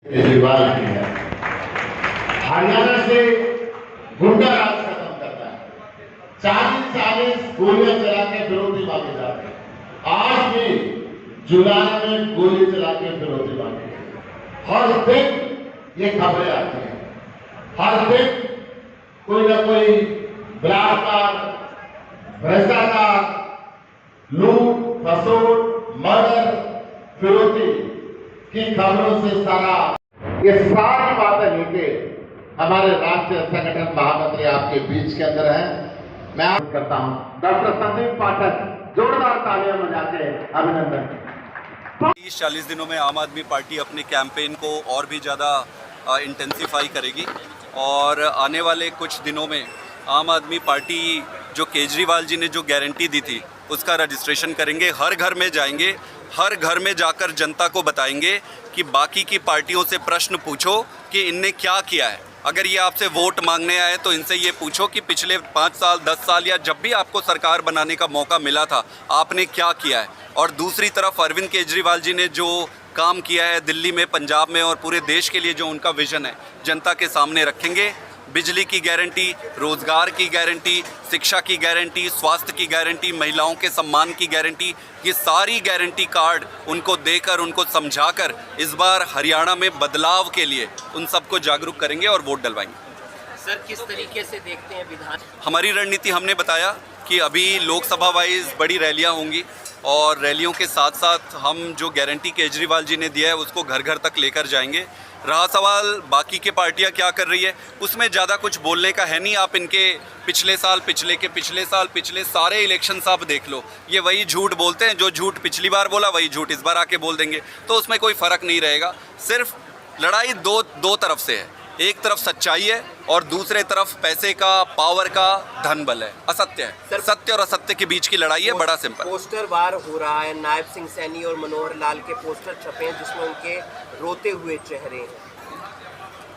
केजरीवाल की है। हरियाणा से गुंडा राज खत्म करना है। 40 गोलियां चला के विरोधी भागे जाते हैं। आज भी जुलाई में गोली चला के विरोधी भागे। हर दिन ये खबरें आती हैं। हर दिन कोई ना कोई बलात्कार, भ्रष्टाचार, लूट, खसोट, मर्डर, फिरौती की खबरों से सारा ये सारी बातें लेके हमारे राष्ट्रीय संगठन महामंत्री आपके बीच के अंदर है। मैं आप करता हूं डॉक्टर संदीप पाठक, जोरदार तालियां बजा के अभिनंदन। 30-40 दिनों में आम आदमी पार्टी अपने कैंपेन को और भी ज़्यादा इंटेंसिफाई करेगी और आने वाले कुछ दिनों में आम आदमी पार्टी जो केजरीवाल जी ने जो गारंटी दी थी उसका रजिस्ट्रेशन करेंगे। हर घर में जाएंगे, हर घर में जाकर जनता को बताएंगे कि बाकी की पार्टियों से प्रश्न पूछो कि इनने क्या किया है। अगर ये आपसे वोट मांगने आए तो इनसे ये पूछो कि पिछले 5 साल 10 साल या जब भी आपको सरकार बनाने का मौका मिला था आपने क्या किया है। और दूसरी तरफ अरविंद केजरीवाल जी ने जो काम किया है दिल्ली में, पंजाब में और पूरे देश के लिए जो उनका विजन है जनता के सामने रखेंगे। बिजली की गारंटी, रोजगार की गारंटी, शिक्षा की गारंटी, स्वास्थ्य की गारंटी, महिलाओं के सम्मान की गारंटी, ये सारी गारंटी कार्ड उनको देकर, उनको समझाकर इस बार हरियाणा में बदलाव के लिए उन सबको जागरूक करेंगे और वोट डलवाएंगे। सर, किस तरीके से देखते हैं विधान? हमारी रणनीति हमने बताया कि अभी लोकसभा वाइज बड़ी रैलियां होंगी और रैलियों के साथ साथ हम जो गारंटी केजरीवाल जी ने दिया है उसको घर घर तक लेकर जाएंगे। रहा सवाल बाकी के पार्टियां क्या कर रही है, उसमें ज़्यादा कुछ बोलने का है नहीं। आप इनके पिछले साल, पिछले सारे इलेक्शंस आप देख लो, ये वही झूठ बोलते हैं। जो झूठ पिछली बार बोला वही झूठ इस बार आके बोल देंगे, तो उसमें कोई फ़र्क नहीं रहेगा। सिर्फ लड़ाई दो तरफ से है। एक तरफ सच्चाई है और दूसरे तरफ पैसे का, पावर का, धन बल है, असत्य है। सत्य और असत्य के बीच की लड़ाई है, बड़ा सिंपल। पोस्टर वार हो रहा है, नायब सिंह सैनी और मनोहर लाल के पोस्टर छपे हैं जिसमें उनके रोते हुए चेहरे हैं।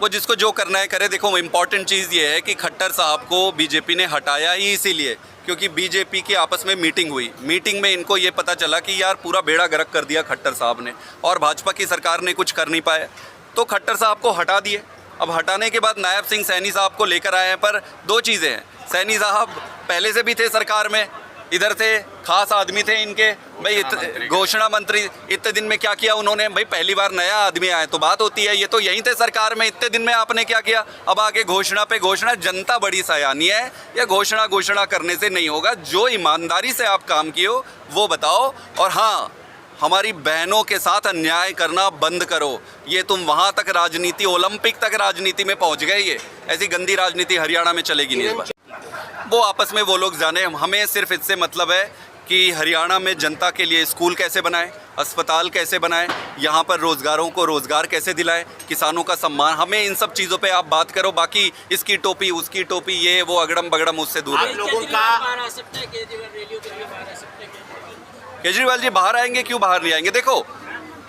वो जिसको जो करना है करे। देखो, इम्पॉर्टेंट चीज़ ये है कि खट्टर साहब को बीजेपी ने हटाया ही इसीलिए क्योंकि बीजेपी की आपस में मीटिंग हुई। मीटिंग में इनको ये पता चला कि यार पूरा बेड़ा गर्क कर दिया खट्टर साहब ने और भाजपा की सरकार ने कुछ कर नहीं पाया, तो खट्टर साहब को हटा दिए। अब हटाने के बाद नायब सिंह सैनी साहब को लेकर आए हैं, पर दो चीज़ें हैं। सैनी साहब पहले से भी थे सरकार में, इधर थे, खास आदमी थे इनके भाई, घोषणा मंत्री। इतने दिन में क्या किया उन्होंने भाई? पहली बार नया आदमी आया तो बात होती है, ये तो यहीं थे सरकार में, इतने दिन में आपने क्या किया? अब आगे घोषणा पे घोषणा। जनता बड़ी सयानी है, ये घोषणा करने से नहीं होगा। जो ईमानदारी से आप काम किए हो वो बताओ। और हाँ, हमारी बहनों के साथ अन्याय करना बंद करो। ये तुम वहाँ तक राजनीति, ओलंपिक तक राजनीति में पहुँच गए। ये ऐसी गंदी राजनीति हरियाणा में चलेगी नहीं इस बार। वो आपस में वो लोग जाने, हमें सिर्फ इससे मतलब है कि हरियाणा में जनता के लिए स्कूल कैसे बनाएं, अस्पताल कैसे बनाएं, यहाँ पर रोज़गारों को रोज़गार कैसे दिलाएं, किसानों का सम्मान। हमें इन सब चीज़ों पे आप बात करो, बाकी इसकी टोपी उसकी टोपी, ये वो अगड़म बगड़म उससे दूर रहे। लोगों का केजरीवाल जी बाहर आएंगे, क्यों बाहर नहीं आएंगे? देखो,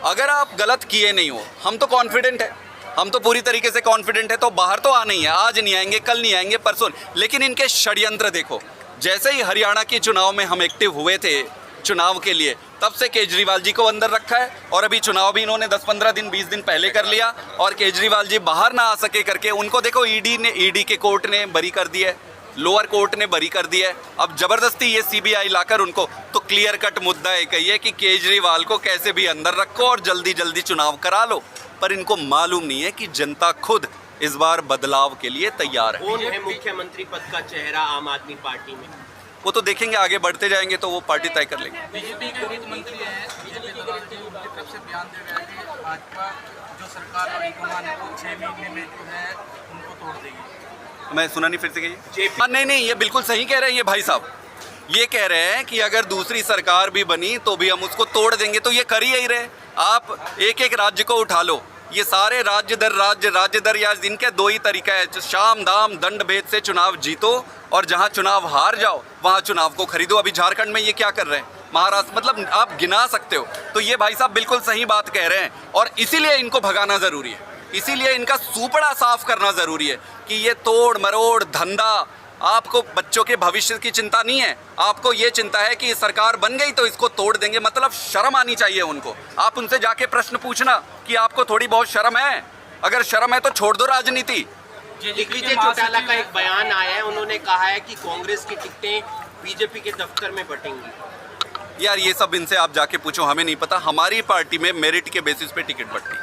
अगर आप गलत किए नहीं हो, हम तो कॉन्फिडेंट है, हम तो पूरी तरीके से कॉन्फिडेंट है, तो बाहर तो आना ही है। आज नहीं आएंगे, कल नहीं आएंगे, परसों। लेकिन इनके षड्यंत्र देखो। जैसे ही हरियाणा के चुनाव में हम एक्टिव हुए थे चुनाव के लिए, तब से केजरीवाल जी को अंदर रखा है और अभी चुनाव भी इन्होंने 10-15 दिन 20 दिन पहले कर लिया और केजरीवाल जी बाहर ना आ सके करके उनको देखो ईडी के कोर्ट ने बरी कर दिया है, लोअर कोर्ट ने बरी कर दिया है। अब जबरदस्ती ये सीबीआई लाकर उनको, तो क्लियर कट मुद्दा एक ही है कि केजरीवाल को कैसे भी अंदर रखो और जल्दी जल्दी चुनाव करा लो। पर इनको मालूम नहीं है कि जनता खुद इस बार बदलाव के लिए तैयार है। कौन है मुख्यमंत्री पद का चेहरा आम आदमी पार्टी में? वो तो देखेंगे, आगे बढ़ते जाएंगे तो वो पार्टी तय कर लेंगे। बीजेपी के वित्त मंत्री हैं, बीजेपी की तरफ से बयान दे रहा है कि भाजपा जो सरकार और हाईकमान है वो 6 महीने में जो है उनको तोड़ देगी। मैं सुना नहीं, फिर से कहिए। नहीं, ये बिल्कुल सही कह रहे हैं ये भाई साहब। ये कह रहे हैं कि अगर दूसरी सरकार भी बनी तो भी हम उसको तोड़ देंगे, तो ये कर ही रहे। आप एक एक राज्य को उठा लो, ये सारे राज्य दर या इनके दो ही तरीका है, शाम दाम दंड भेद से चुनाव जीतो और जहां चुनाव हार जाओ वहां चुनाव को खरीदो। अभी झारखंड में ये क्या कर रहे हैं, महाराष्ट्र, मतलब आप गिना सकते हो। तो ये भाई साहब बिल्कुल सही बात कह रहे हैं और इसीलिए इनको भगाना ज़रूरी है, इसीलिए इनका सुपड़ा साफ करना ज़रूरी है कि ये तोड़ मरोड़ धंधा आपको बच्चों के भविष्य की चिंता नहीं है, आपको ये चिंता है कि सरकार बन गई तो इसको तोड़ देंगे। मतलब शर्म आनी चाहिए उनको। आप उनसे जाके प्रश्न पूछना कि आपको थोड़ी बहुत शर्म है। अगर शर्म है तो छोड़ दो राजनीति। दिग्विजय चौटाला का एक बयान आया है, उन्होंने कहा है कि कांग्रेस की टिकटें बीजेपी के दफ्तर में बटेंगी। यार ये सब इनसे आप जाके पूछो, हमें नहीं पता। हमारी पार्टी में मेरिट के बेसिस पे टिकट बटती है।